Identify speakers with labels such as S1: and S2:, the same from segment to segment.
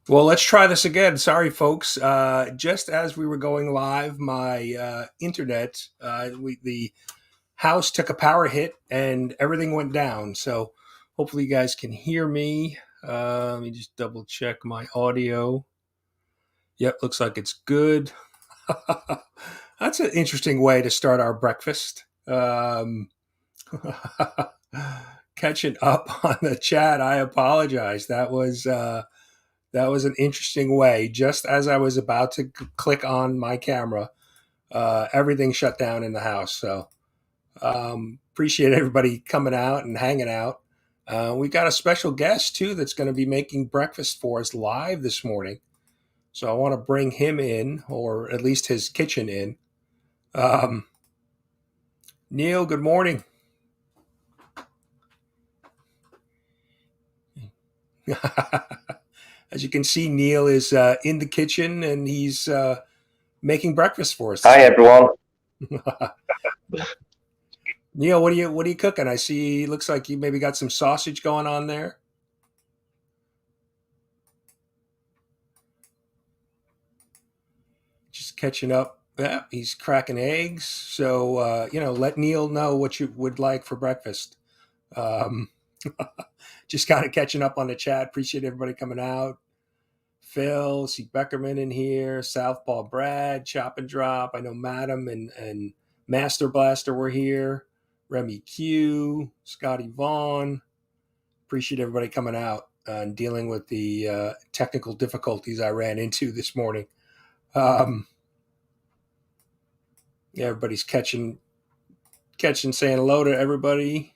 S1: Well, let's try this again. Sorry, folks. Just as we were going live, my internet, the house took a power hit and everything went down. So hopefully you guys can hear me. Let me just double check my audio. Yep, looks like it's good. That's an interesting way to start our breakfast. Catching up on the chat, I apologize. That was an interesting way. Just as I was about to click on my camera, everything shut down in the house. So appreciate everybody coming out and hanging out. We got a special guest too that's going to be making breakfast for us live this morning. So I want to bring him in, or at least his kitchen in. Um, Neil, good morning. As you can see, Neil is in the kitchen and he's making breakfast for us this
S2: Hi everyone.
S1: morning. Neil, what are you cooking? I see. Looks like you maybe got some sausage going on there. Just catching up. Yeah, he's cracking eggs. So let Neil know what you would like for breakfast. Um, just kind of catching up on the chat. Appreciate everybody coming out. Phil, see Beckerman in here. Southpaw Brad, Chop and Drop. I know Madam and Master Blaster were here. Remy Q, Scotty Vaughn. Appreciate everybody coming out and dealing with the technical difficulties I ran into this morning. Yeah, everybody's catching, saying hello to everybody.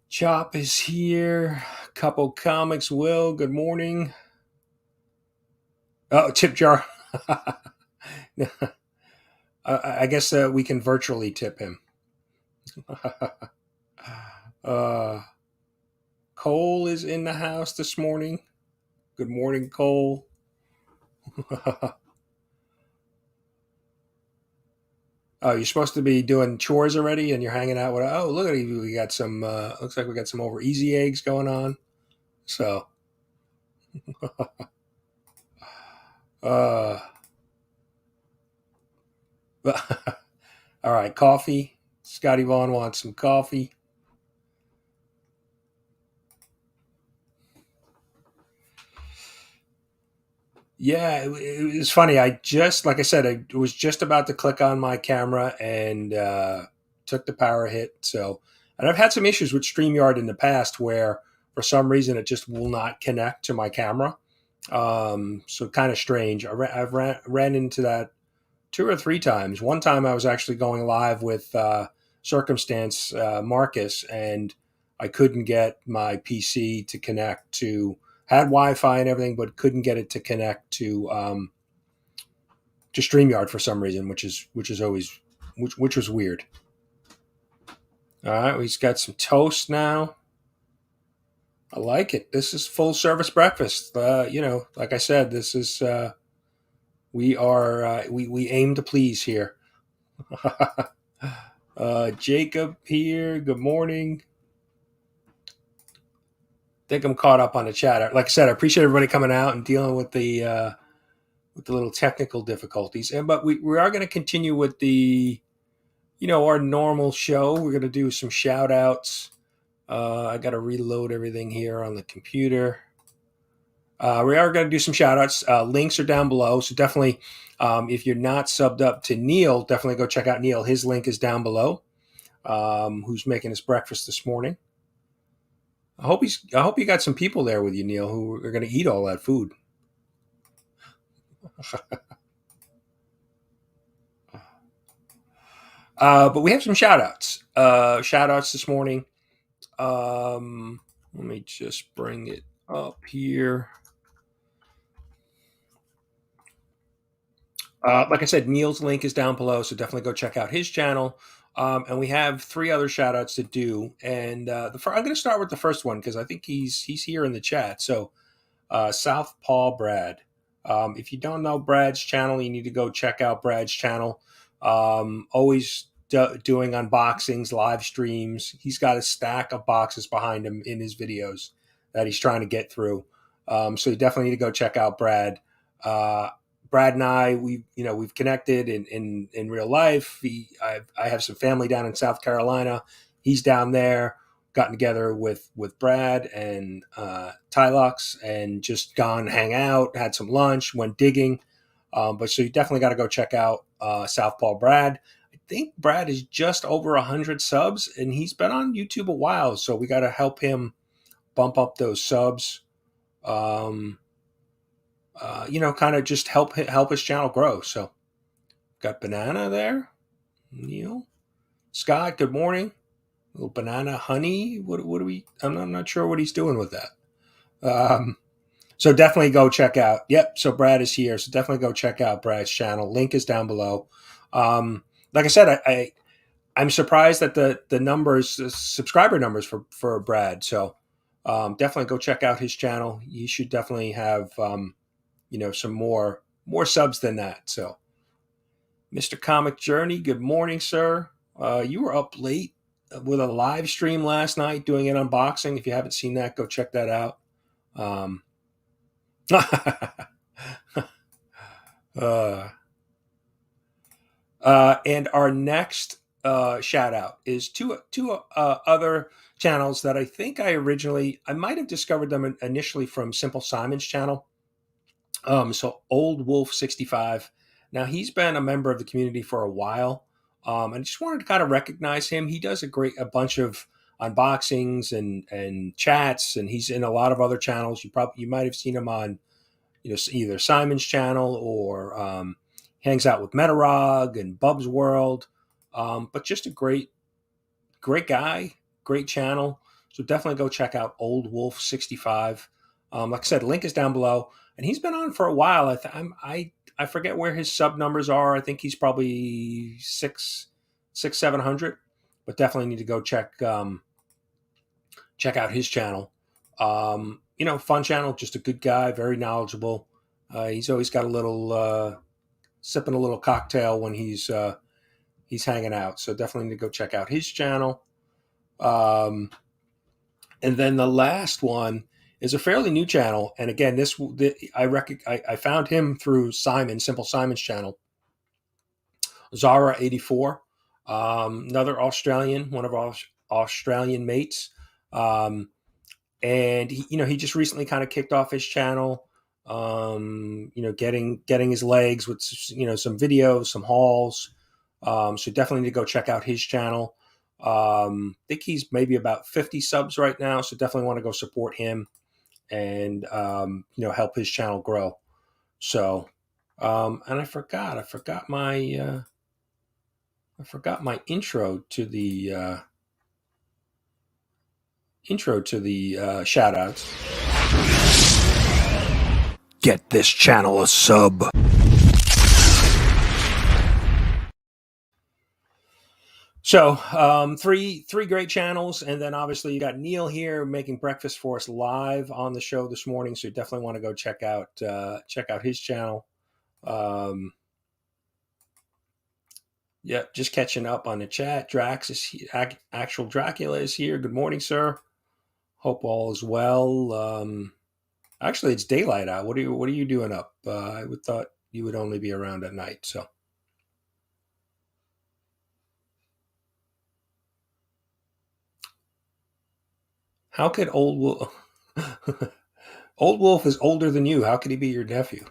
S1: Chop is here. Couple Comics, Will, good morning. Oh, tip jar. I guess we can virtually tip him. uh, Cole is in the house this morning. Good morning, Cole. Oh, you're supposed to be doing chores already, and you're hanging out with. Oh, look at you! We got some. Looks like we got some over easy eggs going on. So, uh, all right, coffee. Scotty Vaughn wants some coffee. Yeah, it was funny. I just, like I said, I was just about to click on my camera and took the power hit. So, and I've had some issues with StreamYard in the past where for some reason it just will not connect to my camera. So kind of strange. I've ran into that two or three times. One time I was actually going live with Circumstance Marcus, and I couldn't get my PC to connect to had Wi-Fi and everything, but couldn't get it to connect to StreamYard for some reason, which is always which was weird. All right, we've got some toast now. I like it. This is full service breakfast. Like I said, this is we aim to please here. Jacob here. Good morning. Think I'm caught up on the chat. Like I said, I appreciate everybody coming out and dealing with the little technical difficulties. But we are going to continue with the our normal show. We're going to do some shout outs. I got to reload everything here on the computer. We are going to do some shout outs. Links are down below. So definitely, if you're not subbed up to Neil, definitely go check out Neil. His link is down below. Who's making his breakfast this morning? I hope you got some people there with you, Neil, who are going to eat all that food. But we have some shout outs. Shout outs this morning. Let me just bring it up here. Like I said, Neil's link is down below, so definitely go check out his channel. And we have three other shout outs to do. And I'm going to start with the first one because I think he's here in the chat. So, Southpaw Brad. If you don't know Brad's channel, you need to go check out Brad's channel. Always doing unboxings, live streams. He's got a stack of boxes behind him in his videos that he's trying to get through. So you definitely need to go check out Brad. Uh, Brad and I, we've connected in real life. I have some family down in South Carolina. He's down there. Gotten together with Brad and Tylux and just gone hang out, had some lunch, went digging. But so you definitely got to go check out Southpaw Brad. I think Brad is just over 100 subs, and he's been on YouTube a while. So we got to help him bump up those subs. Um, kind of just help his channel grow. So got Banana there, Neil, Scott. Good morning. Little banana honey. What do we? I'm not sure what he's doing with that. Um, so definitely go check out. Yep. So Brad is here. So definitely go check out Brad's channel. Link is down below. Like I said, I'm surprised that the numbers, the subscriber numbers for Brad. So definitely go check out his channel. You should definitely have some more subs than that. So Mr. Comic Journey, good morning, sir. You were up late with a live stream last night doing an unboxing. If you haven't seen that, go check that out. Um, uh, and our next shout out is two other channels that I think I might have discovered them initially from Simple Simon's channel. So Old Wolf 65. Now he's been a member of the community for a while. I just wanted to kind of recognize him. He does a bunch of unboxings and chats, and he's in a lot of other channels. You might have seen him on either Simon's channel or hangs out with Metarog and Bub's World. But just a great guy, great channel. So definitely go check out Old Wolf 65. Like I said, link is down below, and he's been on for a while. I forget where his sub numbers are. I think he's probably 700, but definitely need to go check out his channel. Fun channel, just a good guy, very knowledgeable. He's always got a little sipping a little cocktail when he's hanging out. So definitely need to go check out his channel. And then the last one is a fairly new channel, and again, I found him through Simple Simon's channel. Zara 84, another Australian, one of our Australian mates, and he just recently kind of kicked off his channel. Getting his legs with some videos, some hauls. So definitely need to go check out his channel. I think he's maybe about 50 subs right now, so definitely want to go support him and help his channel grow. So, and I forgot my intro to the shout outs. Get this channel a sub. So three great channels, and then obviously you got Neil here making breakfast for us live on the show this morning. So you definitely want to go check out his channel. Just catching up on the chat. Drax is actual Dracula is here. Good morning, sir. Hope all is well. Actually, it's daylight out. What are you doing up? I would thought you would only be around at night. So. How could Old Wolf? Old Wolf is older than you. How could he be your nephew?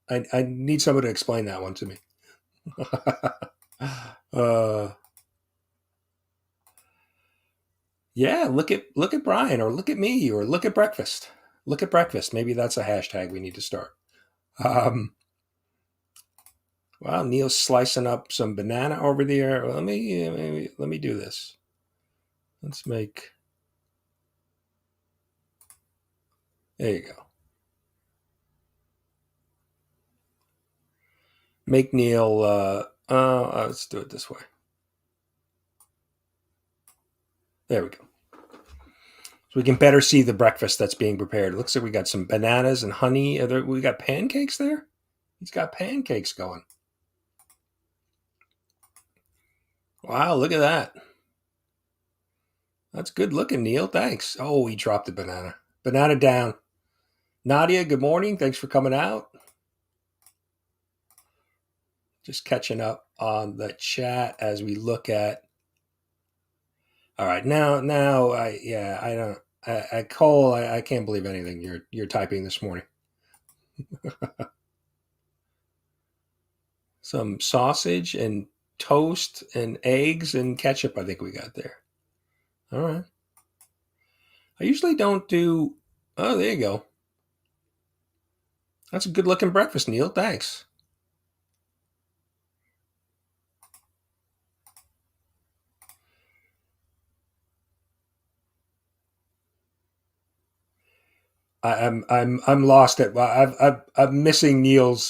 S1: I need someone to explain that one to me. Yeah, look at Brian, or look at me, or look at breakfast. Look at breakfast. Maybe that's a hashtag we need to start. Wow, Neil's slicing up some banana over there. Let me do this. Let's make. There you go. Make Neil. Let's do it this way. There we go. So we can better see the breakfast that's being prepared. It looks like we got some bananas and honey. We got pancakes there. He's got pancakes going. Wow, look at that. That's good looking, Neil. Thanks. Oh, he dropped the banana. Banana down. Nadia, good morning. Thanks for coming out. Just catching up on the chat as we look at. All right, now, I don't. Cole, I can't believe anything you're typing this morning. Some sausage and toast and eggs and ketchup. I think we got there. All right. I usually don't do. Oh, there you go. That's a good looking breakfast, Neil. Thanks. I'm lost at. I'm missing Neil's.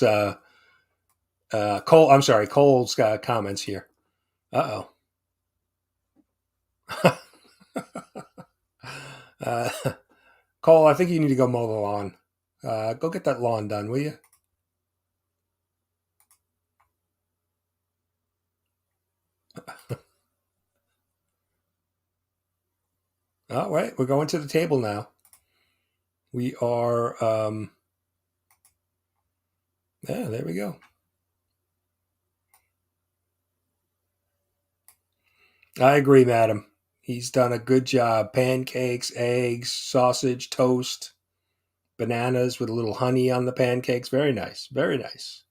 S1: Cole. I'm sorry, Cole's comments here. Uh oh. uh, Cole, I think you need to go mow the lawn. Go get that lawn done, will you? All right, we're going to the table now. We are. Yeah, there we go. I agree, madam. He's done a good job. Pancakes, eggs, sausage, toast, bananas with a little honey on the pancakes. Very nice. Very nice.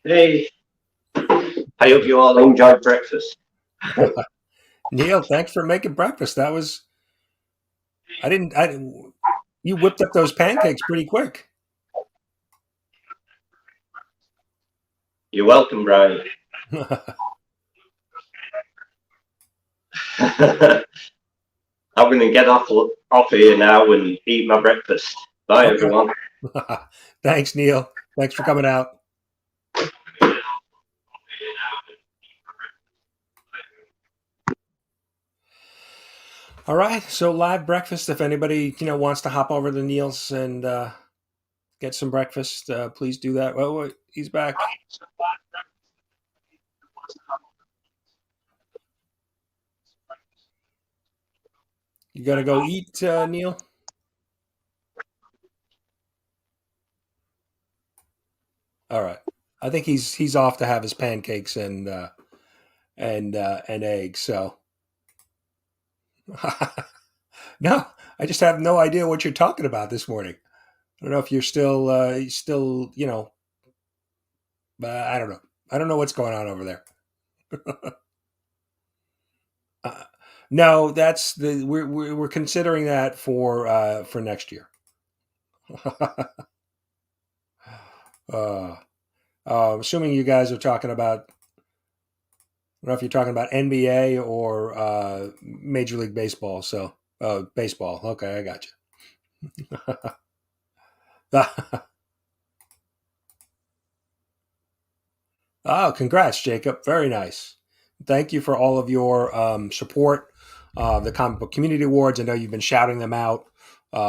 S2: Hey, I hope you all enjoyed breakfast.
S1: Neil, thanks for making breakfast. That was. I didn't. You whipped up those pancakes pretty quick.
S2: You're welcome, Brian. I'm going to get off here now and eat my breakfast. Bye,
S1: Okay.
S2: everyone.
S1: Thanks, Neil. Thanks for coming out. All right, so live breakfast. If anybody wants to hop over to Neil's and get some breakfast, please do that. Oh, wait, he's back. You got to go eat, Neil. All right, I think he's off to have his pancakes and eggs. So no, I just have no idea what you're talking about this morning. I don't know if you're still I don't know. I don't know what's going on over there. Uh, no, that's the we're considering that for next year. uh, Assuming you guys are talking about, I don't know if you're talking about NBA or Major League Baseball. So baseball. Okay, I got you. Oh, congrats, Jacob. Very nice. Thank you for all of your support of the Comic Book Community Awards. I know you've been shouting them out, in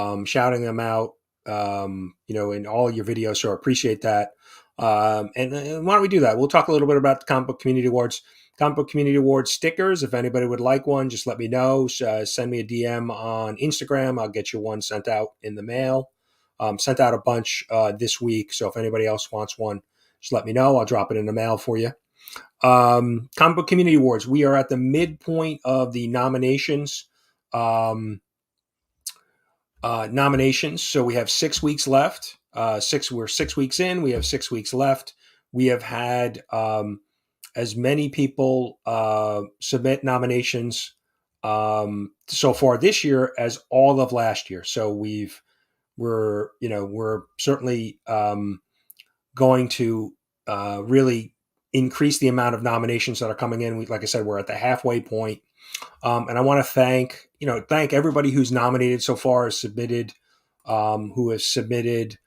S1: all your videos. So I appreciate that. And why don't we do that? We'll talk a little bit about the Comic Book Community Awards. Comic Book Community Awards stickers. If anybody would like one, just let me know. Send me a DM on Instagram. I'll get you one sent out in the mail. Sent out a bunch this week. So if anybody else wants one, just let me know. I'll drop it in the mail for you. Comic Book Community Awards. We are at the midpoint of the nominations. Nominations. So we have 6 weeks left. We're 6 weeks in. We have 6 weeks left. We have had as many people submit nominations so far this year as all of last year. So we're certainly going to really increase the amount of nominations that are coming in. Like I said, we're at the halfway point. And I want to thank everybody who's nominated so far, who has submitted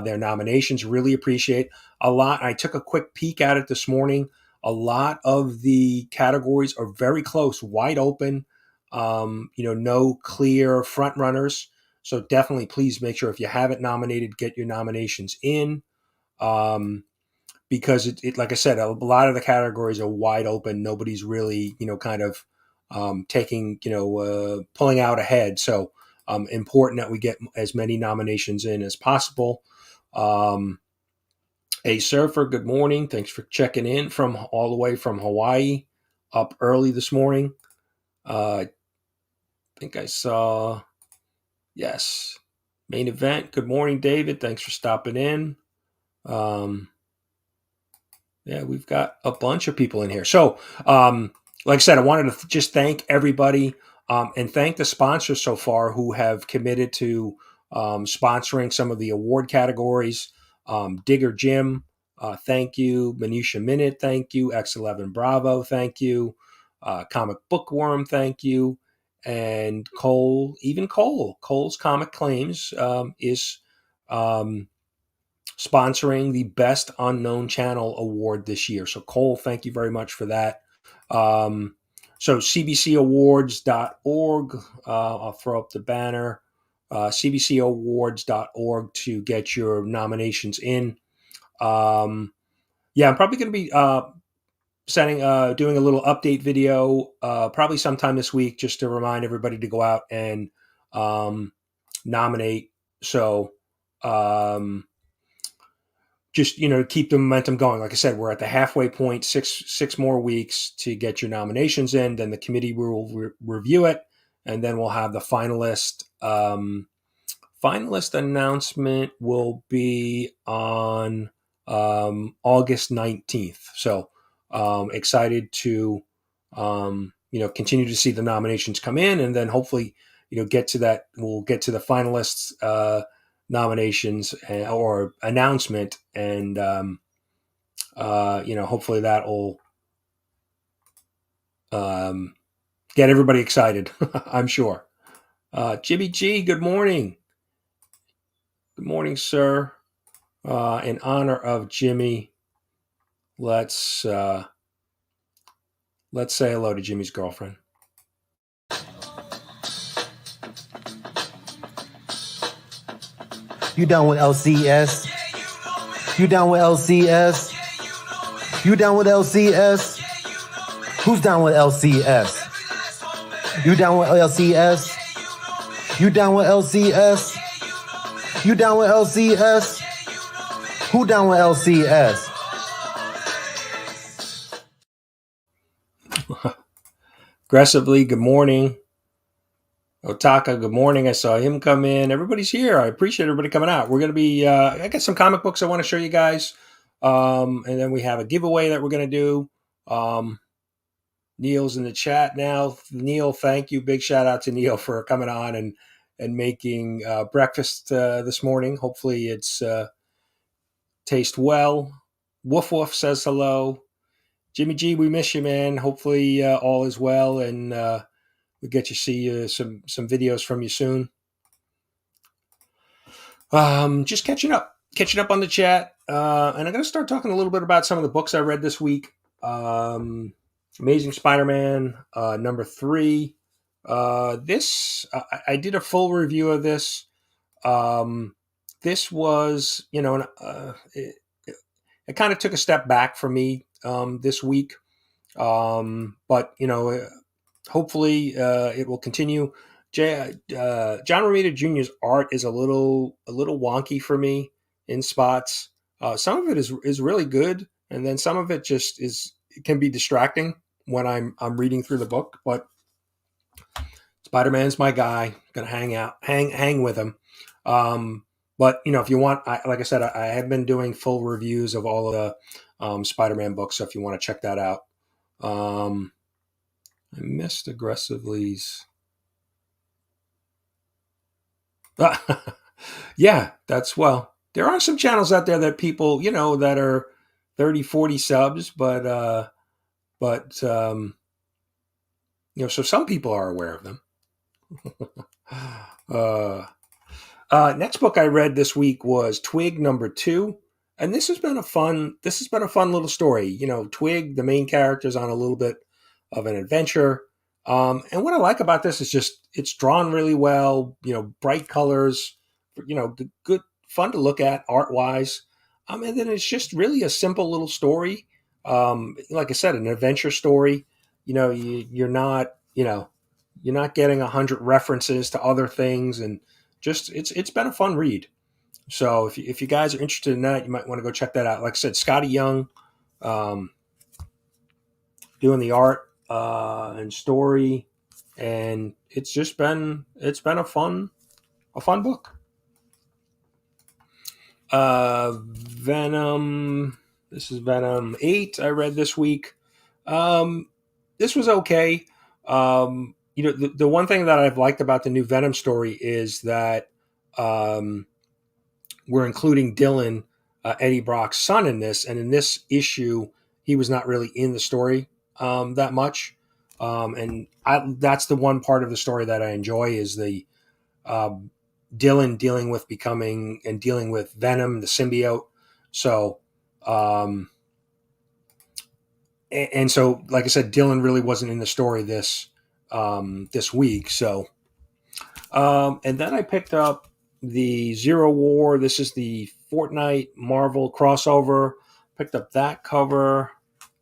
S1: their nominations. Really appreciate a lot. I took a quick peek at it this morning. A lot of the categories are very close, wide open. No clear front runners. So definitely, please make sure if you haven't nominated, get your nominations in. Because like I said, a lot of the categories are wide open. Nobody's really, kind of taking, pulling out ahead. So important that we get as many nominations in as possible. A Surfer, good morning. Thanks for checking in from all the way from Hawaii, up early this morning. I think I saw, yes, main event. Good morning, David. Thanks for stopping in. Yeah, we've got a bunch of people in here. So, like I said, I wanted to just thank everybody and thank the sponsors so far who have committed to sponsoring some of the award categories. Digger Jim, thank you. Minutia Minute, thank you. X11 Bravo, thank you. Comic Bookworm, thank you. And Cole's Comic Claims is sponsoring the Best Unknown Channel Award this year. So, Cole, thank you very much for that. So, cbcawards.org, I'll throw up the banner, cbcawards.org to get your nominations in. I'm probably going to be doing a little update video probably sometime this week just to remind everybody to go out and nominate. So, just keep the momentum going. Like I said, we're at the halfway point. Six more weeks to get your nominations in. Then the committee will review it, and then we'll have the finalist. Finalist announcement will be on August 19th. So excited to continue to see the nominations come in, and then hopefully get to that. We'll get to the finalists. Nominations or announcement, and hopefully that will get everybody excited. I'm sure. Jimmy G, good morning. Good morning, sir. In honor of Jimmy, let's say hello to Jimmy's girlfriend.
S3: You down with LCS? You down with LCS? You down with LCS? Who's down with LCS? You down with LCS? You down with LCS? You down with LCS? Who down with LCS?
S1: Aggressively, good morning. Otaka, good morning. I saw him come in. Everybody's here. I appreciate everybody coming out. We're going to be, I got some comic books I want to show you guys. And then we have a giveaway that we're going to do. Neil's in the chat now. Neil, thank you. Big shout out to Neil for coming on and making breakfast this morning. Hopefully it's taste well. Woof Woof says hello. Jimmy G, we miss you, man. Hopefully all is well, and we'll get you see some videos from you soon. Just catching up on the chat, and I'm going to start talking a little bit about some of the books I read this week. Amazing Spider-Man number 3. This I did a full review of this. This was, it kind of took a step back for me this week, but hopefully it will continue. John Romita Jr.'s art is a little wonky for me in spots. Some of it is really good, and then some of it just can be distracting when I'm reading through the book. But Spider-Man's my guy. Gonna hang with him. But if you want, like I said, I have been doing full reviews of all of the Spider-Man books. So if you want to check that out, I missed Aggressively's. Yeah, there are some channels out there that people, that are 30, 40 subs, but so some people are aware of them. Next book I read this week was Twig number 2. And this has been a fun little story. Twig, the main character, is on a little bit of an adventure. And what I like about this is just it's drawn really well, bright colors, good, fun to look at art wise. And then it's just really a simple little story. Like I said, an adventure story. You're not, you know, you're not getting 100 references to other things, and just it's been a fun read. So if you guys are interested in that, you might want to go check that out. Like I said, Scotty Young, um, doing the art and story, and it's been a fun book. Venom. This is Venom 8. I read this week. Um, this was okay. The one thing that I've liked about the new Venom story is that um, we're including Dylan, Eddie Brock's son, in this. And in this issue, he was not really in the story that much. That's the one part of the story that I enjoy is the um, Dylan dealing with becoming and dealing with Venom, the symbiote. So, um, and so, like I said, Dylan really wasn't in the story this week. So, and then I picked up the Zero War. This is the Fortnite Marvel crossover. Picked up that cover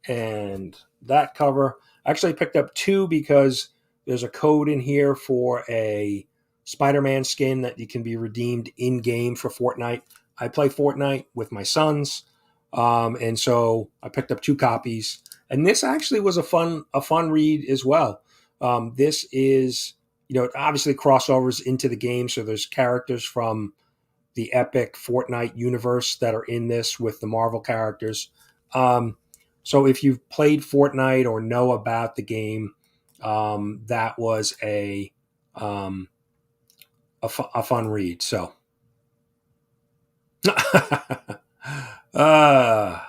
S1: and that cover. I actually picked up two because there's a code in here for a Spider-Man skin that you can be redeemed in game for Fortnite. I play Fortnite with my sons, and so I picked up two copies. And this actually was a fun read as well. This is obviously crossovers into the game, so there's characters from the epic Fortnite universe that are in this with the Marvel characters. Um, so if you've played Fortnite or know about the game, that was um, a fun read. So, uh,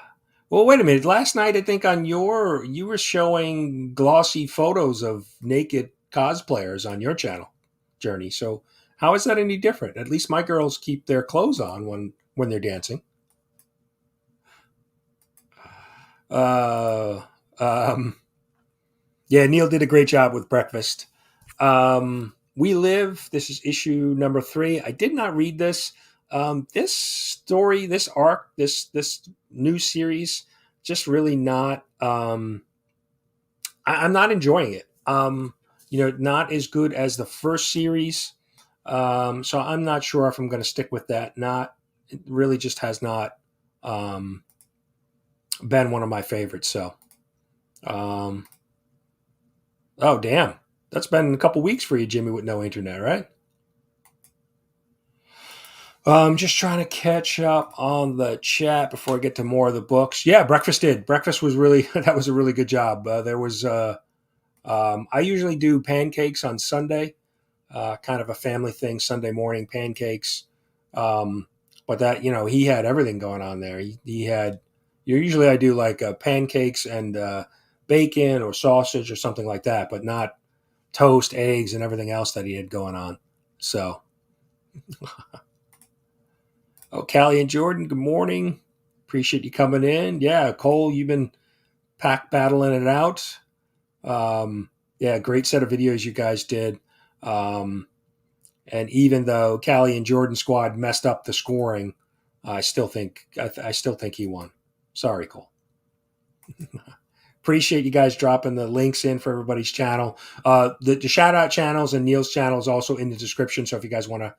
S1: well, wait a minute. Last night, I think you were showing glossy photos of naked cosplayers on your channel, Journey. So, how is that any different? At least my girls keep their clothes on when they're dancing. Uh, um, yeah, Neil did a great job with breakfast. We Live. This is issue number 3. I did not read this. This story, this arc, this new series, just really not. I'm not enjoying it. Not as good as the first series. So I'm not sure if I'm going to stick with that. Not It really just has not um, been one of my favorites. So, um, oh damn, that's been a couple weeks for you, Jimmy, with no internet, right? I'm just trying to catch up on the chat before I get to more of the books. Yeah, breakfast did. Breakfast was really that was a really good job. There was I usually do pancakes on Sunday, kind of a family thing. Sunday morning pancakes, um, but that he had everything going on there. He had. Usually I do like pancakes and bacon or sausage or something like that, but not toast, eggs, and everything else that he had going on. So. Oh, Callie and Jordan, good morning. Appreciate you coming in. Yeah, Cole, you've been pack battling it out. Yeah, great set of videos you guys did. And even though Callie and Jordan squad messed up the scoring, I still think he won. Sorry, Cole. Appreciate you guys dropping the links in for everybody's channel. The shout out channels and Neil's channel is also in the description. So if you guys want to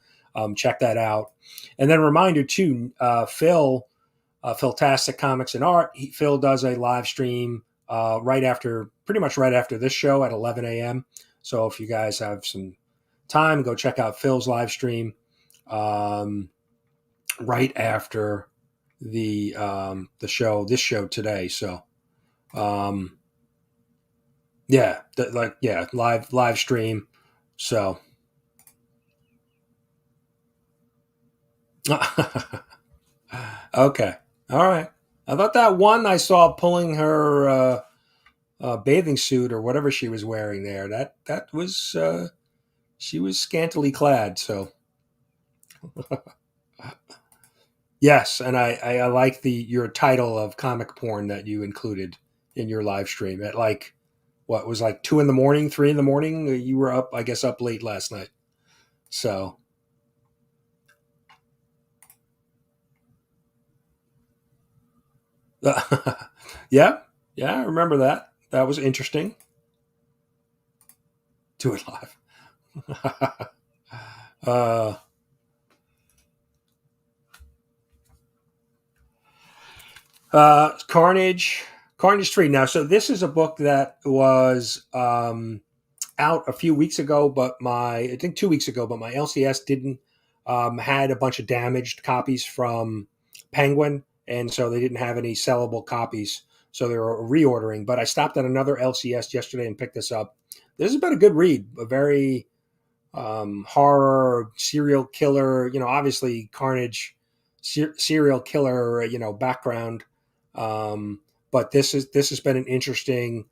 S1: check that out, and then a reminder too, Philtastic Comics and Art. Phil does a live stream pretty much right after this show at 11 a.m. So if you guys have some time, go check out Phil's live stream right after the show. This show today. So. Live stream. So, okay, all right. I thought that one I saw pulling her bathing suit or whatever she was wearing there. That was she was scantily clad. So, yes, and I like your title of comic porn that you included in your live stream at like what was like 2 in the morning, 3 in the morning. You were up, I guess, up late last night. So. Yeah, yeah, I remember that. That was interesting. Do it live. Carnage 3. Now, so this is a book that was out a few weeks ago, but I think 2 weeks ago, but my LCS didn't had a bunch of damaged copies from Penguin, and so they didn't have any sellable copies, so they were reordering. But I stopped at another LCS yesterday and picked this up. This has been a good read, a very horror serial killer. Obviously Carnage serial killer. Background. But this has been an interesting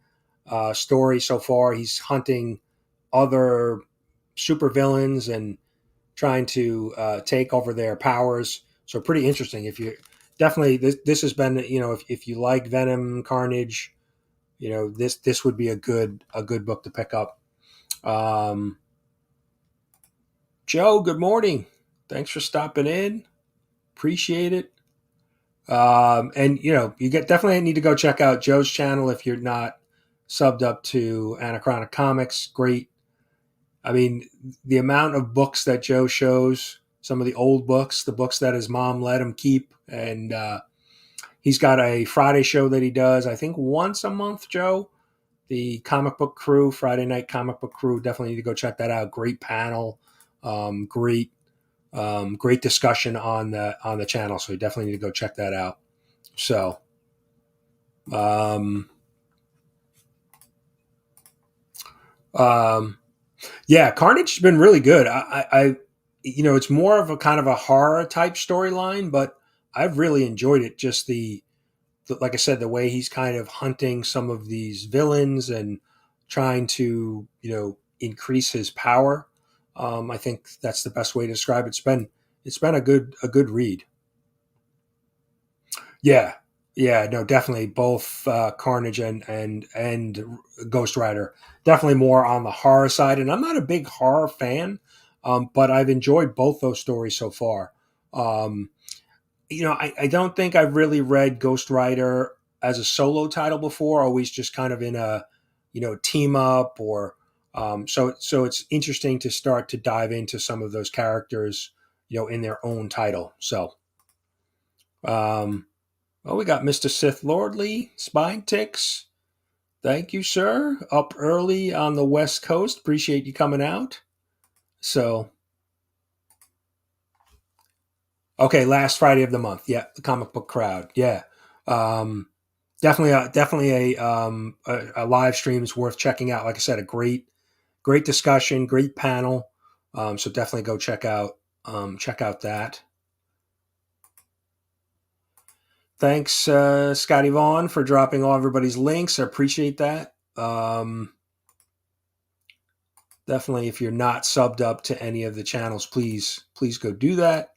S1: story so far. He's hunting other supervillains and trying to take over their powers. So pretty interesting. If you definitely this has been if you like Venom, Carnage, this would be a good book to pick up. Joe, good morning. Thanks for stopping in. Appreciate it. And you definitely need to go check out Joe's channel if you're not subbed up to Anachronic Comics. Great. I mean, the amount of books that Joe shows, some of the old books, the books that his mom let him keep, and he's got a Friday show that he does, I think once a month, Joe. The Comic Book Crew, Friday Night Comic Book Crew, definitely need to go check that out. Great panel, great discussion on the channel. So you definitely need to go check that out. So, yeah, Carnage has been really good. I it's more of a kind of a horror type storyline, but I've really enjoyed it. Just like I said, the way he's kind of hunting some of these villains and trying to, increase his power. I think that's the best way to describe it. It's been a good read. Yeah. Yeah, no, definitely both Carnage and Ghost Rider. Definitely more on the horror side, and I'm not a big horror fan, but I've enjoyed both those stories so far. Um, I don't think I've really read Ghost Rider as a solo title before. Always just kind of in a team up or so it's interesting to start to dive into some of those characters in their own title. So. We got Mr. Sith Lordly, Spine Ticks. Thank you, sir. Up early on the West Coast. Appreciate you coming out. So, okay, last Friday of the month. Yeah, the comic book crowd. Yeah, definitely a live stream is worth checking out. Like I said, a great discussion, great panel. So definitely go check out that. Thanks, Scotty Vaughn, for dropping all everybody's links. I appreciate that. Definitely, if you're not subbed up to any of the channels, please go do that.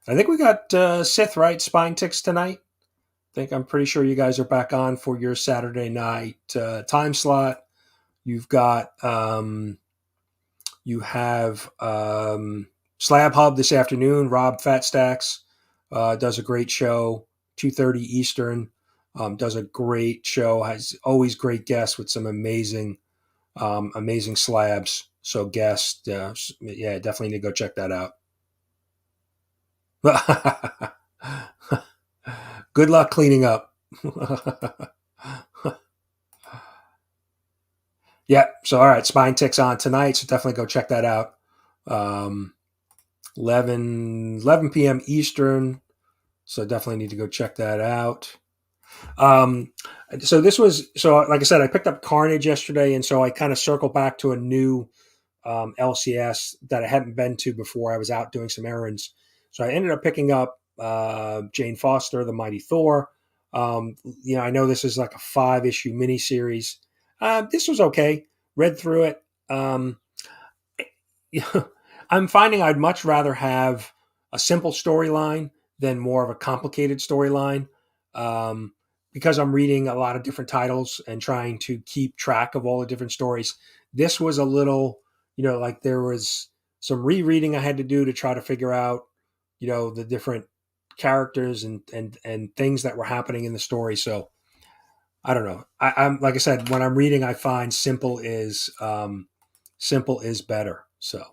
S1: I think we got Sith, right? Spine Ticks tonight. I'm pretty sure you guys are back on for your Saturday night time slot. You've got you have Slab Hub this afternoon. Rob Fatstacks does a great show, 2:30 Eastern. Does a great show. Has always great guests with some amazing slabs. So guest, yeah, definitely need to go check that out. Good luck cleaning up. Yeah. So, all right. Spine Ticks on tonight. So definitely go check that out. 11 p.m. Eastern. So definitely need to go check that out. So like I said, I picked up Carnage yesterday. And so I kind of circled back to a new LCS that I hadn't been to before. I was out doing some errands. So I ended up picking up Jane Foster, The Mighty Thor. I know this is like a 5-issue miniseries. This was okay. Read through it. I'm finding I'd much rather have a simple storyline than more of a complicated storyline, because I'm reading a lot of different titles and trying to keep track of all the different stories. This was a little, like there was some rereading I had to do to try to figure out, the different characters and things that were happening in the story. So I don't know. I'm like I said, when I'm reading, I find simple is Simple is better. So,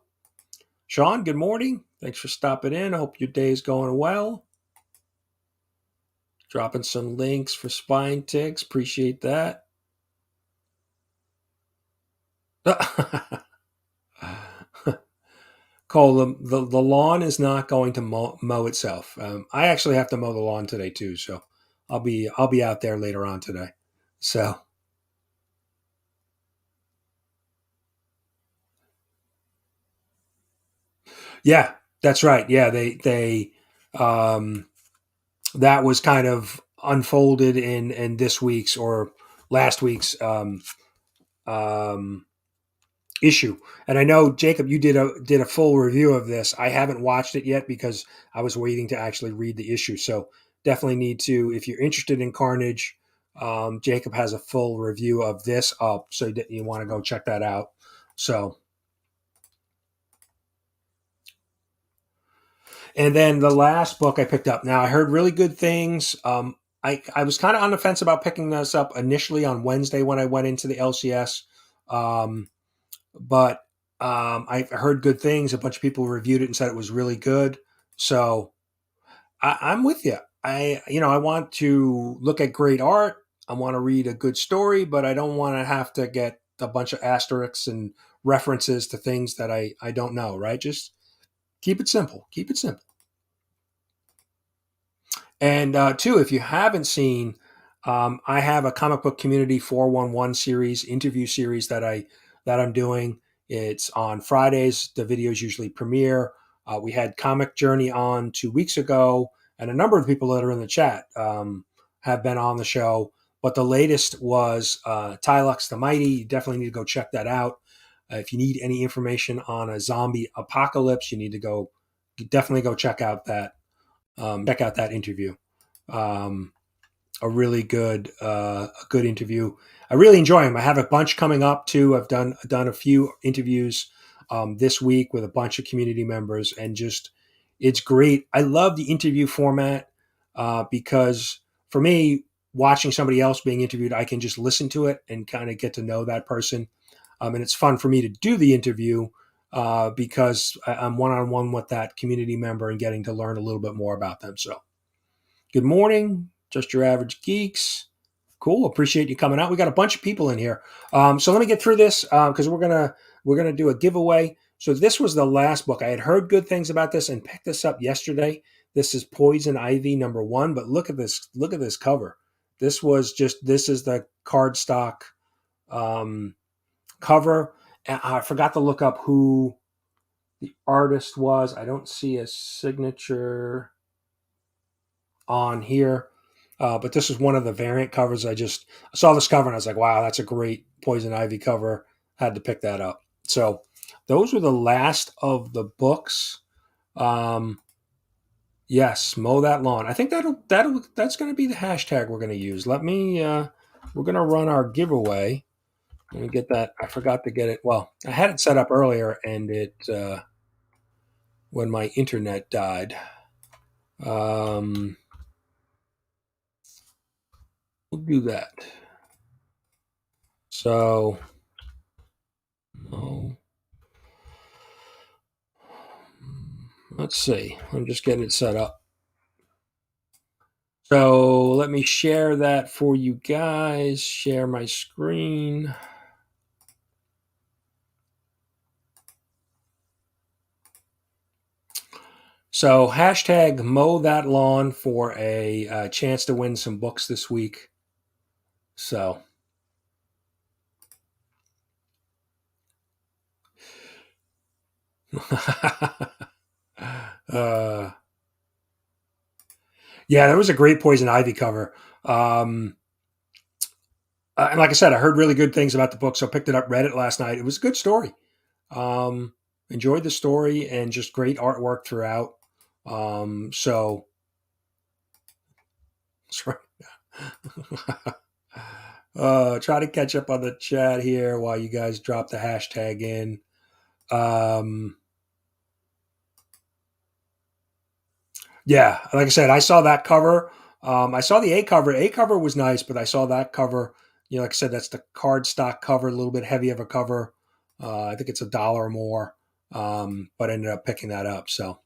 S1: Sean, good morning. Thanks for stopping in. I hope your day is going well. Dropping some links for spine ticks. Appreciate that. Cole, the lawn is not going to mow itself. I actually have to mow the lawn today too, so I'll be out there later on today. So yeah, that's right. Yeah, they that was kind of unfolded in this week's or last week's um, issue. And I know Jacob, you did a full review of this. I haven't watched it yet because I was waiting to actually read the issue. So definitely need to, if you're interested in Carnage, Jacob has a full review of this up, so you want to go check that out. So, and then the last book I picked up. Now I heard really good things. I was kind of on the fence about picking this up initially on Wednesday when I went into the LCS. But I heard good things. A bunch of people reviewed it and said it was really good. So I'm with you. I want to look at great art. I want to read a good story, but I don't want to have to get a bunch of asterisks and references to things that I don't know, right? Just keep it simple. Keep it simple. And two, if you haven't seen, I have a comic book community 411 series, interview series that I'm doing. It's on Fridays. The videos usually premiere. We had Comic Journey on 2 weeks ago, and a number of people that are in the chat have been on the show. But the latest was Tylux the Mighty. You definitely need to go check that out. If you need any information on a zombie apocalypse, you need to definitely go check out that interview. A really good interview. I really enjoy them. I have a bunch coming up too. I've done a few interviews this week with a bunch of community members, and just it's great. I love the interview format because for me, watching somebody else being interviewed, I can just listen to it and kind of get to know that person, and it's fun for me to do the interview because I'm one-on-one with that community member and getting to learn a little bit more about them. So, good morning, just your average geeks. Cool. Appreciate you coming out. We got a bunch of people in here. So let me get through this because we're gonna do a giveaway. So this was the last book. I had heard good things about this and picked this up yesterday. This is Poison Ivy #1, but look at this. Look at this cover. This is the cardstock cover. And I forgot to look up who the artist was. I don't see a signature on here. But this is one of the variant covers. I saw this cover and I was like, wow, that's a great Poison Ivy cover. Had to pick that up. So those were the last of the books. Yes, mow that lawn. I think that's going to be the hashtag we're going to use. We're going to run our giveaway. Let me get that. I forgot to get it. Well, I had it set up earlier and when my internet died. We'll do that. So, let's see. I'm just getting it set up. So let me share that for you guys. Share my screen. So hashtag mow that lawn for a chance to win some books this week. So yeah, that was a great Poison Ivy cover. And like I said, I heard really good things about the book, so I picked it up, read it last night. It was a good story. Enjoyed the story and just great artwork throughout. So that's right. Try to catch up on the chat here while you guys drop the hashtag in. Yeah, like I said, I saw that cover. I saw the A cover. A cover was nice, but I saw that cover. Like I said, that's the cardstock cover, a little bit heavy of a cover. I think it's $1 or more, but ended up picking that up. So,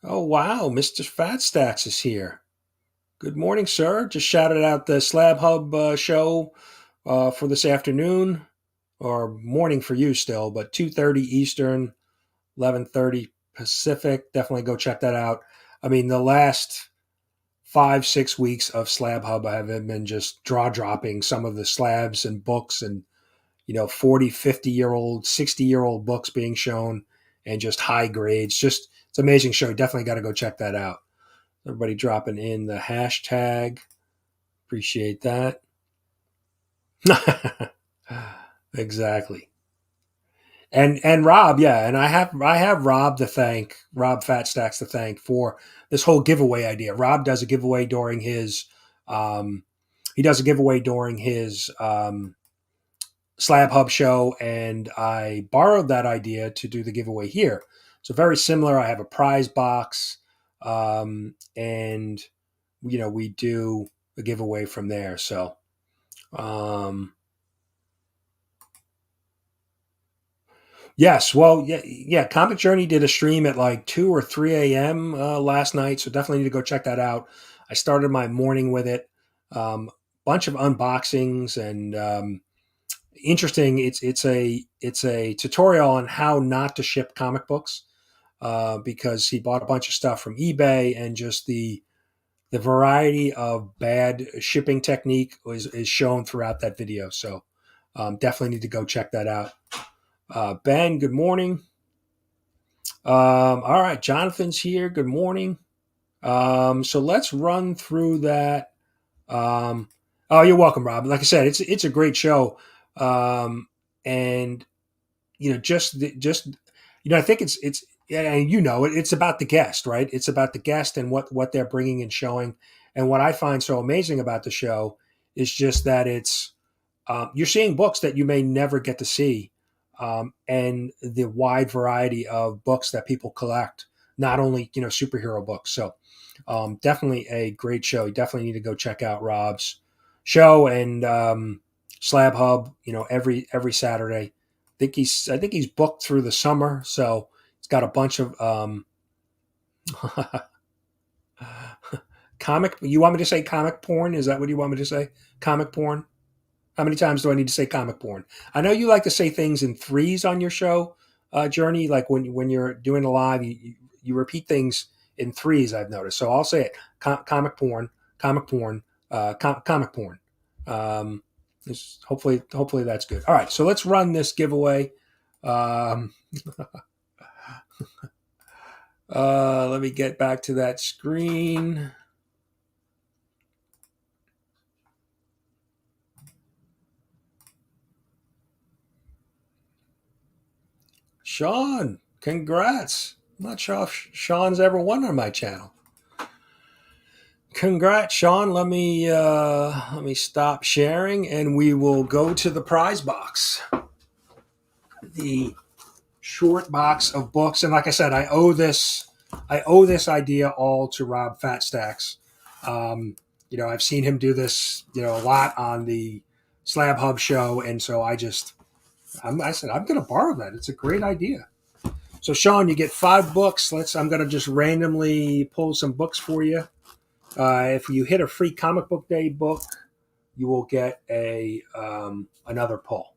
S1: oh wow, Mr. Fat Stacks is here. Good morning, sir. Just shouted out the Slab Hub show for this afternoon, or morning for you still, but 2:30 Eastern, 11:30 Pacific. Definitely go check that out. I mean, the last 5-6 weeks of Slab Hub I have been just draw dropping some of the slabs and books, and 40, 50-year-old, 60-year-old books being shown, and just high grades. Just it's an amazing show. You definitely got to go check that out. Everybody dropping in the hashtag. Appreciate that. Exactly. And Rob, yeah, and I have Rob Fat Stacks to thank for this whole giveaway idea. Rob does a giveaway during his um, Slab Hub show, and I borrowed that idea to do the giveaway here. So very similar. I have a prize box, and we do a giveaway from there. So yes, well, yeah. Comic Journey did a stream at like 2 or 3 a.m. Last night, so definitely need to go check that out. I started my morning with it. Bunch of unboxings and interesting. It's a tutorial on how not to ship comic books because he bought a bunch of stuff from eBay, and just the variety of bad shipping technique is shown throughout that video. So definitely need to go check that out. Ben, good morning. All right, Jonathan's here. Good morning. So let's run through that. Oh, you're welcome, Rob. Like I said, it's a great show, and I think it's yeah, and it's about the guest, right? It's about the guest and what they're bringing and showing. And what I find so amazing about the show is just that it's you're seeing books that you may never get to see, and the wide variety of books that people collect, not only superhero books. So definitely a great show. You definitely need to go check out Rob's show and Slab Hub. Every Saturday. I think he's booked through the summer, so he's got a bunch of comic. You want me to say comic porn? Is that what you want me to say? Comic porn. How many times do I need to say comic porn? I know you like to say things in threes on your show, Journey. Like when you're doing a live, you repeat things in threes. I've noticed. So I'll say it: comic porn, comic porn, comic porn. Hopefully that's good. All right, so let's run this giveaway. Let me get back to that screen. Sean, congrats. I'm not sure if Sean's ever won on my channel. Congrats, Sean. Let me stop sharing, and we will go to the prize box. The short box of books, and like I said, I owe this idea all to Rob Fat Stacks. I've seen him do this, a lot on the Slab Hub show, and so I said I'm going to borrow that. It's a great idea. So Sean, you get 5 books. I'm going to just randomly pull some books for you. If you hit a free comic book day book, you will get another pull.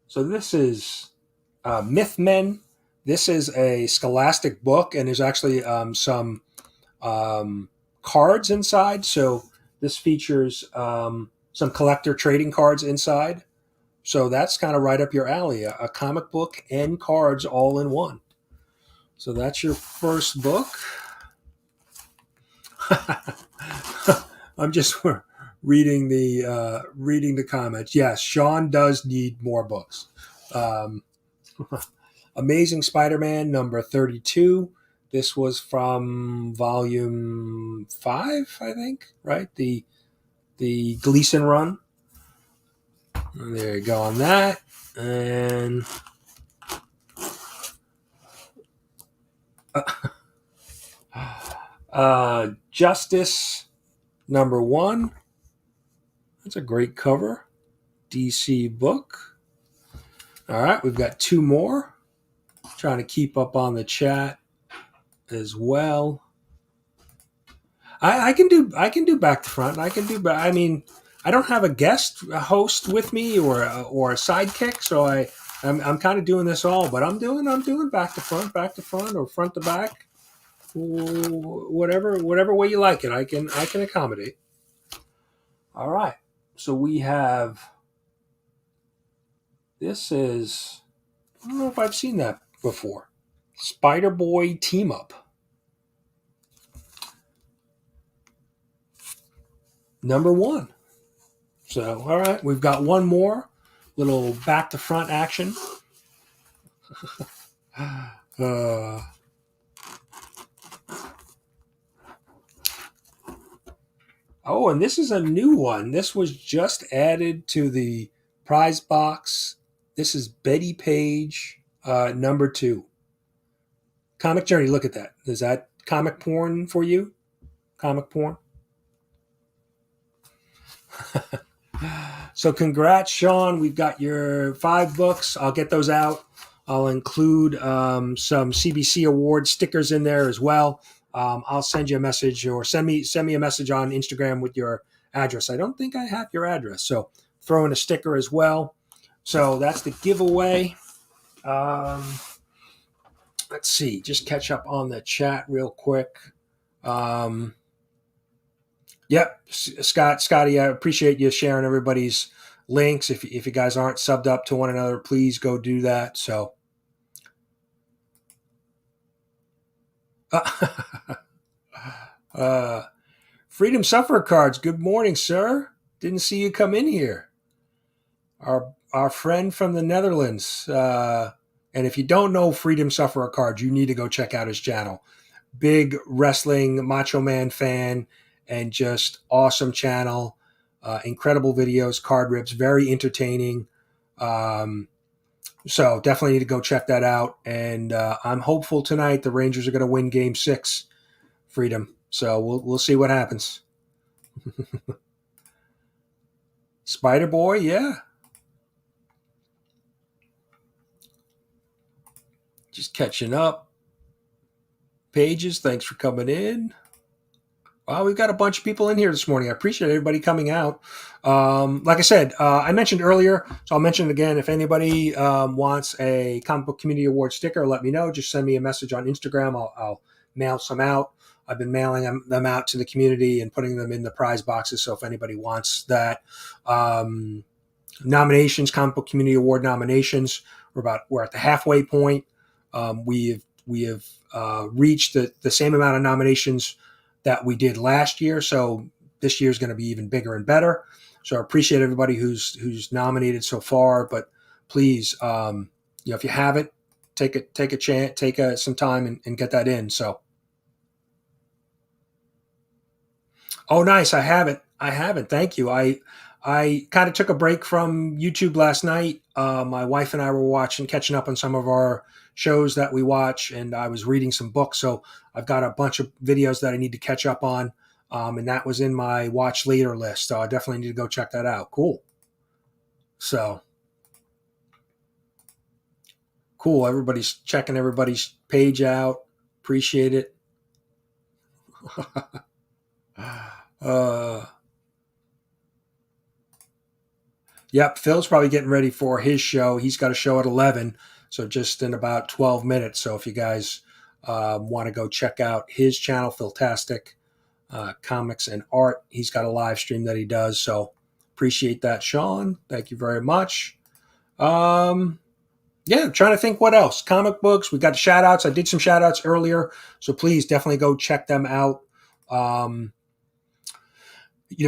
S1: So this is Mythmen. This is a Scholastic book, and there's actually some cards inside. So this features some collector trading cards inside. So that's kind of right up your alley, a comic book and cards all in one. So that's your first book. I'm just reading the comments. Yes, Sean does need more books. Amazing Spider-Man number 32. This was from volume 5, I think, right? The Gleason run. There you go on that. And Justice number 1. That's a great cover. DC book. All right, we've got 2 more. Trying to keep up on the chat as well. I can do back to front. I can do. I mean, I don't have a host with me or a sidekick, so I'm kind of doing this all. But I'm doing back to front, or front to back, whatever way you like it. I can accommodate. All right. So we have. This is. I don't know if I've seen that before. Spider Boy team up. Number 1. So, all right, we've got one more little back to front action. Oh, and this is a new one. This was just added to the prize box. This is Betty Page, number 2. Comic Journey, look at that. Is that comic porn for you? Comic porn? So congrats, Sean. We've got your 5 books. I'll get those out. I'll include some CBC Awards stickers in there as well. I'll send you a message, or send me a message on Instagram with your address. I don't think I have your address, so throw in a sticker as well. So that's the giveaway. Let's see. Just catch up on the chat real quick. Yep, Scotty, I appreciate you sharing everybody's links. If you guys aren't subbed up to one another, please go do that. So, Freedom Sufferer cards. Good morning, sir. Didn't see you come in here. Our friend from the Netherlands. And if you don't know Freedom Sufferer cards, you need to go check out his channel. Big wrestling Macho Man fan. And just awesome channel, incredible videos, card rips, very entertaining. So definitely need to go check that out. And I'm hopeful tonight the Rangers are going to win Game 6, Freedom. So we'll see what happens. Spider Boy, yeah. Just catching up. Pages, thanks for coming in. Well, we've got a bunch of people in here this morning. I appreciate everybody coming out. Like I said, I mentioned earlier, so I'll mention it again. If anybody wants a Comic Book Community Award sticker, let me know. Just send me a message on Instagram. I'll mail some out. I've been mailing them out to the community and putting them in the prize boxes. So if anybody wants that, nominations, Comic Book Community Award nominations, we're at the halfway point. We have reached the same amount of nominations that we did last year. So this year is going to be even bigger and better. So I appreciate everybody who's nominated so far, but please, if you haven't, take a chance, take some time and get that in. So, oh, nice. I haven't. Thank you. I kind of took a break from YouTube last night. My wife and I were catching up on some of our shows that we watch, and I was reading some books. So I've got a bunch of videos that I need to catch up on. And that was in my watch later list. So I definitely need to go check that out. Cool. So cool. Everybody's checking everybody's page out. Appreciate it. Yep. Phil's probably getting ready for his show. He's got a show at 11. So just in about 12 minutes. So if you guys want to go check out his channel, Philtastic Comics and Art, he's got a live stream that he does. So appreciate that, Sean. Thank you very much. I'm trying to think what else. Comic books. We got the shout outs. I did some shout outs earlier. So please definitely go check them out.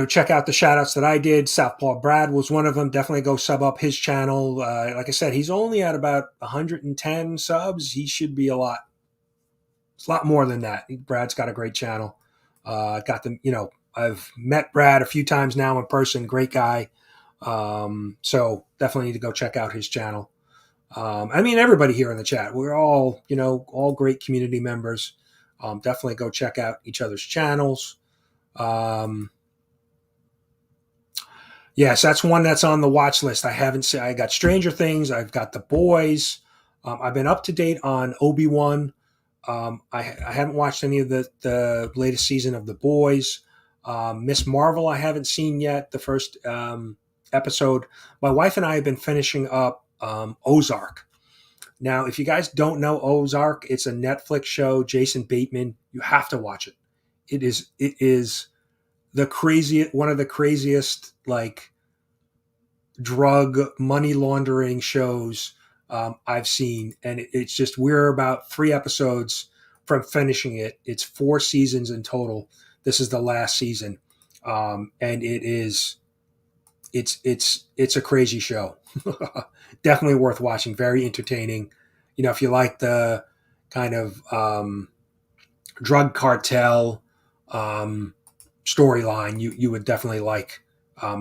S1: Check out the shout outs that I did. Southpaw Brad was one of them. Definitely go sub up his channel. Like I said, he's only at about 110 subs. He should be it's a lot more than that. Brad's got a great channel. I've met Brad a few times now in person. Great guy. So definitely need to go check out his channel. Everybody here in the chat, we're all, all great community members. Definitely go check out each other's channels. Yes, that's one that's on the watch list. I haven't seen. I got Stranger Things. I've got The Boys. I've been up to date on Obi-Wan. I haven't watched any of the latest season of The Boys. Miss Marvel, I haven't seen yet. The first episode. My wife and I have been finishing up Ozark. Now, if you guys don't know Ozark, it's a Netflix show. Jason Bateman. You have to watch it. It is the craziest, one of the craziest, like, drug money laundering shows I've seen, and it's just, we're about 3 episodes from finishing it. It's 4 seasons in total. This is the last season, and it's a crazy show. Definitely worth watching. Very entertaining. If you like the kind of drug cartel um, storyline, you would definitely like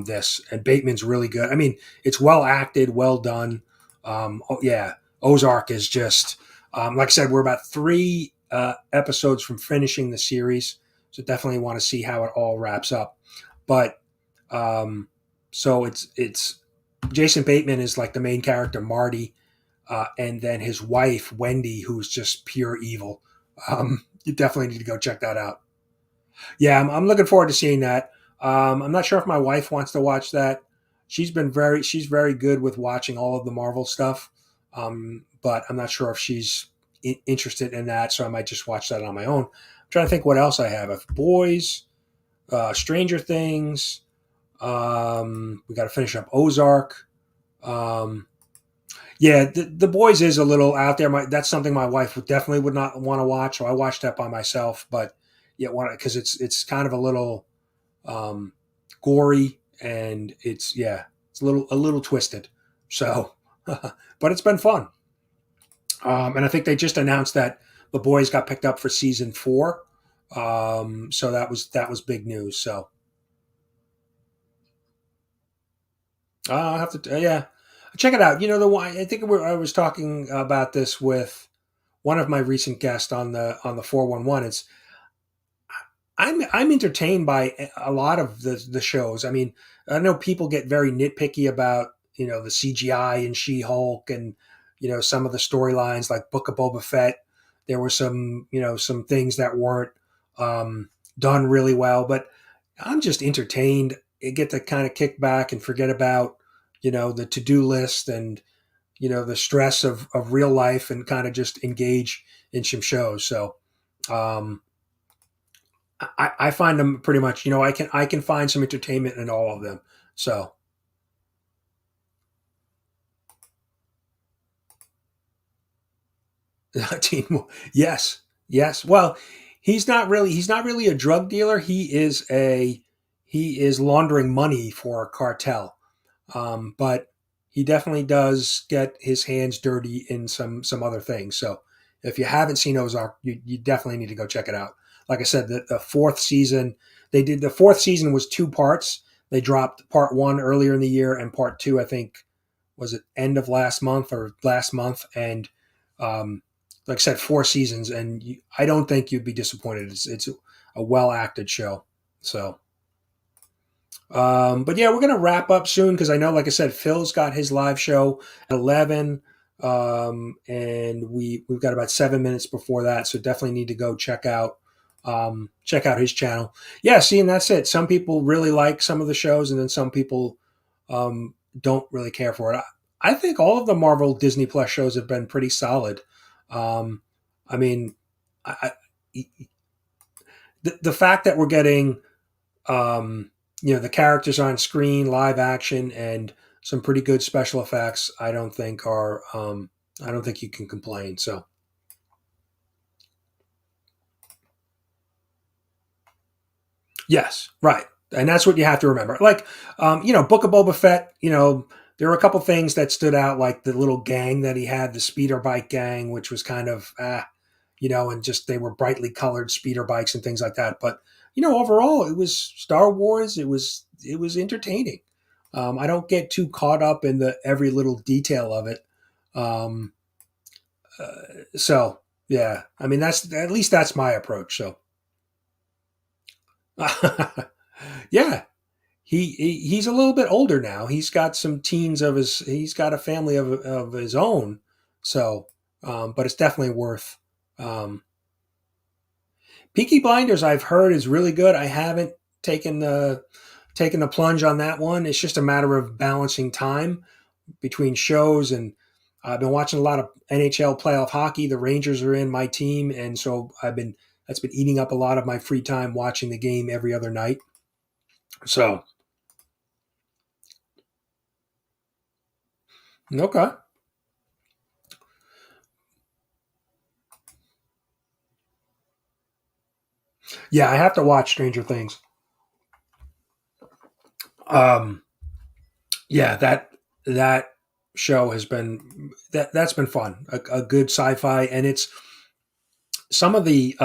S1: this. And Bateman's really good. I mean, it's well acted, well done. Yeah, Ozark is just like I said. We're about 3 episodes from finishing the series, so definitely want to see how it all wraps up. But so it's Jason Bateman is like the main character, Marty, and then his wife Wendy, who's just pure evil. You definitely need to go check that out. Yeah, I'm looking forward to seeing that. I'm not sure if my wife wants to watch that. She's very good with watching all of the Marvel stuff, but I'm not sure if she's interested in that. So I might just watch that on my own. I'm trying to think what else I have. I've Boys, Stranger Things. We got to finish up Ozark. Um, yeah, the Boys is a little out there. That's something my wife would not want to watch. So I watched that by myself, but yeah, because it's kind of a little um, gory, and it's a little twisted. So, but it's been fun. And I think they just announced that the Boys got picked up for season 4. So that was big news. So I'll have to yeah, check it out. The one I think I was talking about this with one of my recent guests on the 411. I'm entertained by a lot of the shows. I mean, I know people get very nitpicky about the CGI and She Hulk, and some of the storylines like Book of Boba Fett. There were some things that weren't done really well, but I'm just entertained. I get to kind of kick back and forget about the to do list and the stress of real life, and kind of just engage in some shows. So. Um, I find them pretty much. I can find some entertainment in all of them. So yes, yes. Well, he's not really a drug dealer. He is laundering money for a cartel. But he definitely does get his hands dirty in some other things. So if you haven't seen Ozark, you definitely need to go check it out. Like I said, the fourth season, the fourth season was 2 parts. They dropped part 1 earlier in the year, and part 2, I think, was it end of last month or last month. And um, like I said, 4 seasons, and I don't think you'd be disappointed. It's a well acted show. So but yeah, we're gonna wrap up soon because I know, like I said, Phil's got his live show at 11, and we've got about 7 minutes before that, so definitely need to go check out his channel. Yeah, see, and that's it. Some people really like some of the shows, and then some people don't really care for it. I think all of the Marvel Disney Plus shows have been pretty solid. Um, I mean, the fact that we're getting the characters on screen, live action, and some pretty good special effects, I don't think you can complain. So yes, right, and that's what you have to remember. Like, Book of Boba Fett. There were a couple things that stood out, like the little gang that he had, the speeder bike gang, which was kind of and just they were brightly colored speeder bikes and things like that. But overall, it was Star Wars. It was entertaining. I don't get too caught up in the every little detail of it. Um, so yeah, I mean that's at least that's my approach. So yeah, he's a little bit older now. He's got some teens of his. He's got a family of his own. So, but it's definitely worth. Peaky Blinders, I've heard, is really good. I haven't taken the plunge on that one. It's just a matter of balancing time between shows, and I've been watching a lot of NHL playoff hockey. The Rangers are in my team, and so that's been eating up a lot of my free time watching the game every other night. So, okay. Yeah, I have to watch Stranger Things. Yeah, that show has been that's been fun. A good sci-fi, and it's some of the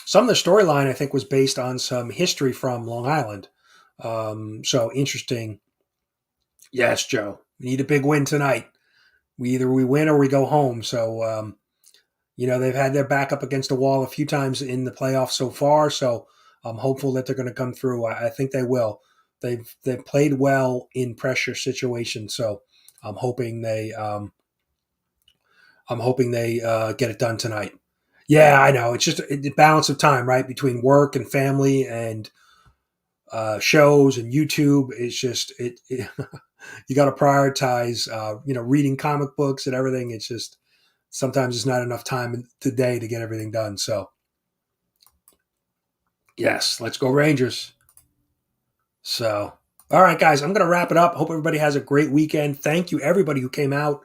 S1: storyline I think was based on some history from Long Island. So interesting. Yes, Joe, we need a big win tonight. We win or we go home. So they've had their back up against the wall a few times in the playoffs so far. So I'm hopeful that they're going to come through. I think they will. They've played well in pressure situations. So I'm hoping they get it done tonight. Yeah, I know. It's just the balance of time, right, between work and family and shows and YouTube. It's just you got to prioritize. Reading comic books and everything. It's just sometimes it's not enough time today to get everything done. So, yes, let's go Rangers. So, all right, guys, I'm going to wrap it up. Hope everybody has a great weekend. Thank you, everybody who came out.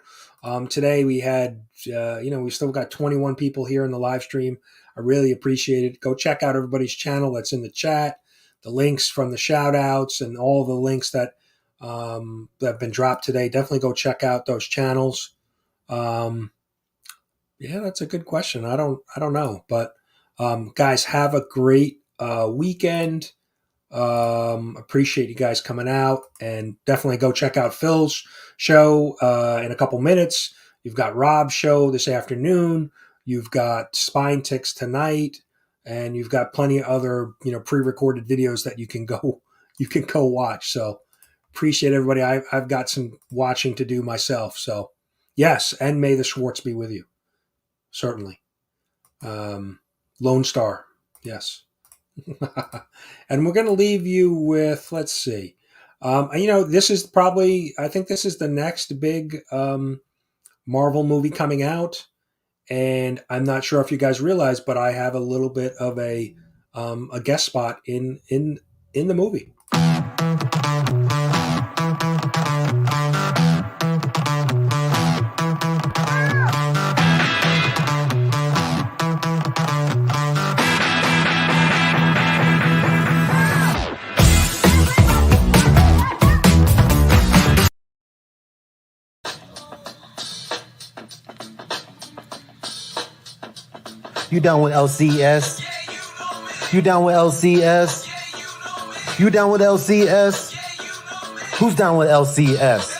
S1: Today we had, we still got 21 people here in the live stream. I really appreciate it. Go check out everybody's channel that's in the chat, the links from the shout outs and all the links that have been dropped today. Definitely go check out those channels. Yeah, that's a good question. I don't know, but guys, have a great weekend. Appreciate you guys coming out, and definitely go check out Phil's show in a couple minutes. You've got Rob's show this afternoon. You've got Spine Ticks tonight, and you've got plenty of other pre-recorded videos that you can go watch. So appreciate everybody. I've got some watching to do myself. So yes, and may the Schwartz be with you. Certainly. Lone Star. Yes. And we're going to leave you with, let's see. This is probably, I think this is the next big Marvel movie coming out. And I'm not sure if you guys realize, but I have a little bit of a guest spot in the movie.
S3: You down with LCS? You down with LCS? You down with LCS? Who's down with LCS?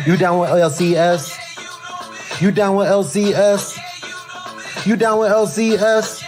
S3: You down with LCS? You down with LCS? You down with LCS?